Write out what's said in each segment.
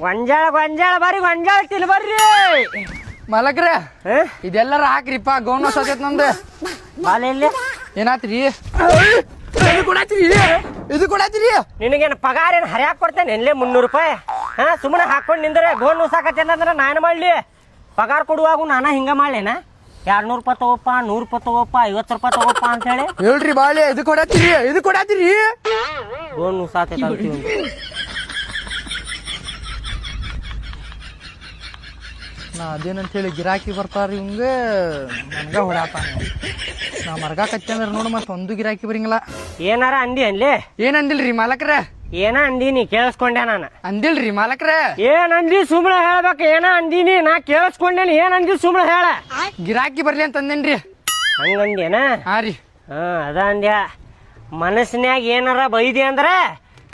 ಗೊಂಜಾಳ ಬರ್ರಿ ಗೊಂಜಾಳ ತಿಲ್ ಬರ್ರಿ ಮಲಕ್ರ ಇದೆಲ್ಲಾರ ಹಾಕ್ರಿಪ್ಪ ಗೌನ ಸತೇತ್ ನಮ್ದು ಬಾಲೆಲ್ಲಿ ಏನಾತ್ರಿ ಇದು ಕೊಡಾತಿರಿ ನಿನಗೇನು ಪಗಾರ ಏನು ಹರಿಯಾಕ್ ಕೊಡ್ತೇನೆ ಎಲ್ಲೇ 300 ರೂಪಾಯಿ ಹಾ ಸುಮ್ಮನೆ ಹಾಕೊಂಡು ನಿಂದ್ರೆ ಗೋನ್ ನುಸಾಕತ್ತೇನ ಅಂದ್ರೆ ನಾನು ಮಾಡ್ಲಿ ಪಗಾರ ಕೊಡುವಾಗ ನಾನು ಹಿಂಗ ಮಾಡ್ಲೇನ 200 ರೂಪಾಯಿ ತಗೋಪ್ಪ 100 ರೂಪಾಯಿ ತಗೋಪ್ಪ 50 ರೂಪಾಯಿ ತಗೋಪ್ಪ ಅಂತ ಹೇಳಿ ಹೇಳ್ರಿ ಬಾಳೆ ಇದು ಕೊಡಾತಿರಿ ಗೋನ್ ನುಸಾತೈತಿ ನಾ ಅದೇನಂತ ಹೇಳಿ ಗಿರಾಕಿ ಬರ್ತಾರ ಇವಂಗ ನನ್ಗ ಹೊಡ್ಯಾತಾನ ನಾ ಮರ್ಗಾಕತ್ತೆ ಅಂದ್ರೆ ನೋಡು ಮತ್ತೆ ಒಂದು ಗಿರಾಕಿ ಬರಂಗಿಲ್ಲ ಏನಾರ ಅಂದಿ ಅನ್ಲಿ ಏನಂದಿಲ್ರಿ ಮಾಲಕ್ರ ಏನ ಅಂದೀನಿ ಕೇಳಿಸ್ಕೊಂಡೆ ನಾನು ಅಂದಿಲ್ರಿ ಮಾಲಕ್ರ ಏನಂದಿ ಸುಮ್ಮನೆ ಹೇಳ್ಬೇಕು ಏನ ಅಂದೀನಿ ನಾ ಕೇಳಿಸ್ಕೊಂಡೇನಿ ಏನಂದಿ ಸುಮ್ಮನೆ ಹೇಳ ಗಿರಾಕಿ ಬರ್ಲಿ ಅಂತ ಅಂದೇನ್ರಿ ಹಂಗಂದೇನ ಹಾ ರೀ ಅದ ಅಂದ್ಯ ಮನಸ್ನ್ಯಾಗ ಏನಾರ ಬೈದಿ ಅಂದ್ರ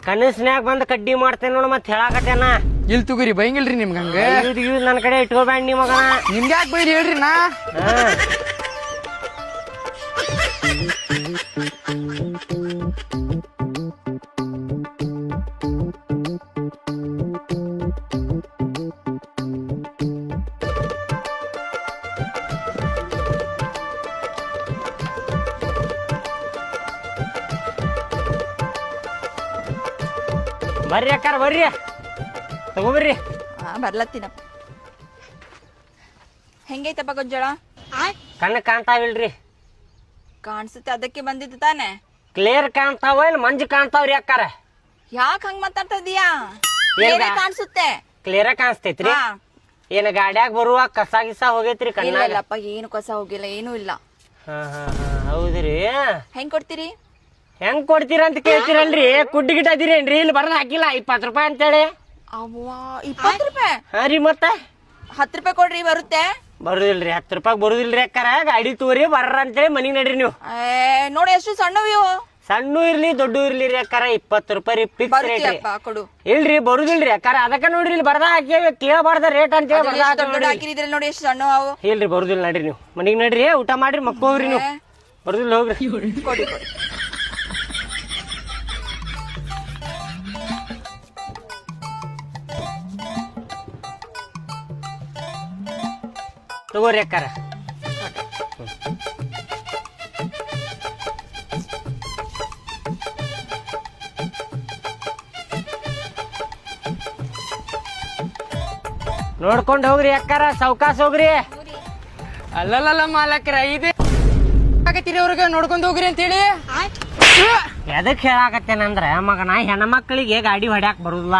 ಕನಸ್ನ್ಯಾಗ ಬಂದ್ ಕಡ್ಡಿ ಮಾಡ್ತೇನೆ ನೋಡು ಮತ್ತೆ ಹೇಳಾಕತ್ತೇನ ಇಲ್ ತುಗುರಿ ಬೈಂಗಿಲ್ರಿ ನಿಮ್ಗ ಹಂಗ ನನ್ನ ಕಡೆ ಇಟ್ಕೋಬೇಡ ನೀ ಮಗನ ನಿಮ್ಗೆ ಯಾಕೆ ಬೈರಿ ಹೇಳ್ರಿ ನಾ ಬರ್ರಿ ಅಕ್ಕಾರ ಬರ್ರಿ ತಗೋಬರ್ರಿ ಬರ್ಲತ್ತೀನಪ್ಪ ಹೆಂಗೈತಪ್ಪ ಗೊಂಜಾಳ ಕಣ್ಣ ಕಾಣ್ತಾವಿಲ್ರಿ ಕಾಣಿಸುತ್ತೆ ಅದಕ್ಕೆ ಬಂದಿದ್ದು ತಾನೆ ಕ್ಲಿಯರ್ ಕಾಣ್ತಾವ ಏನ್ ಮಂಜು ಕಾಣ್ತಾವ್ರಿ ಅಕ್ಕಾರ ಯಾಕೆ ಹಂಗ್ ಮಾತಾಡ್ತಾ ಇದೀಯಾ ಕಾಣಿಸುತ್ತೆ ಕ್ಲಿಯರ್ ಕಾಣಿಸ್ತೈತ್ರಿ ಏನ ಗಾಡ್ಯಾಗ ಬರುವಾಗ ಕಸ ಗಿಸ ಹೋಗೈತ್ರಿ ಕಣ್ಣ ಇಲ್ಲಪ್ಪ ಏನು ಕಸ ಹೋಗಿಲ್ಲ ಏನೂ ಇಲ್ಲ ಹೌದ್ರಿ ಹೆಂಗ್ ಕೊಡ್ತೀರಿ ಹೆಂಗ್ ಕೊಡ್ತೀರ ಅಂತ ಕೇಳ್ತೀರಲ್ರಿ ಕುಡ್ಡಿ ಗಿಟ್ಟ ಅದಿರೇನ್ರಿ ಇಲ್ಲಿ ಬರ್ದ ಹಾಕಿಲ್ಲ 20 ರೂಪಾಯಿ ಅಂತೇಳಿ ಅವ್ವಾ 20 ರೂಪಾಯಿ ಹಾ ರೀ ಮತ್ತ 10 ರೂಪಾಯಿ ಕೊಡ್ರಿ ಬರುತ್ತೆ ಬರುದಿಲ್ರಿ 10 ರೂಪಾಯಿ ಬರುದಿಲ್ರಿ ಅಕ್ಕಾರ ಗಾಡಿ ತಗೋರಿ ಬರ್ರ ಅಂತೇಳಿ ಮನಿಗ್ ನಡ್ರಿ ನೀವು ನೋಡಿ ಎಷ್ಟು ಸಣ್ಣವಿವು ಸಣ್ಣ ಇರ್ಲಿ ದೊಡ್ಡ ಇರ್ಲಿ ರೀ ಅಕ್ಕಾರ 20 ರೂಪಾಯಿ ರೀ ಫಿಕ್ಸ್ ರೇಟ್ ಕೊಡು ಇಲ್ರಿ ಬರುದಿಲ್ರಿ ಅಕ್ಕಾರ ಅದಕ್ಕ ನೋಡ್ರಿ ಇಲ್ಲಿ ಬರ್ದ ಹಾಕಿ ಕೇಳಬಾರ್ದ ರೇಟ್ ಅಂತೇಳಿ ಬರ್ದ ಹಾಕಿದ್ರೆ ನೋಡಿ ಎಷ್ಟು ಸಣ್ಣ ಅವು ಇಲ್ರಿ ಬರುದಿಲ್ಲ ನಡ್ರಿ ನೀವು ಮನಿಗ್ ನಡ್ರಿ ಊಟ ಮಾಡ್ರಿ ಮಕ್ಕೋಗ್ರಿ ನೀವು ಬರುದಿಲ್ಲ ಹೋಗ್ರಿ ಕೊಡಿ ತಗೋರಿ ಅಕ್ಕಾರ ನೋಡ್ಕೊಂಡ್ ಹೋಗ್ರಿ ಅಕ್ಕಾರ ಸಾವ್ಕಾಸ್ ಹೋಗ್ರಿ ಅಲ್ಲಲ್ಲ ಮಾಲಕ್ರ ಇದೆ ಆಗತ್ತೀರಿ ಅವ್ರಿಗೆ ನೋಡ್ಕೊಂಡ್ ಹೋಗ್ರಿ ಅಂತ ಹೇಳಿ ಎದಕ್ ಹೇಳಾಕತ್ತೇನಂದ್ರ ಮಗನ ಹೆಣ್ಮಕ್ಳಿಗೆ ಗಾಡಿ ಹೊಡ್ಯಾಕ್ ಬರುದಿಲ್ಲ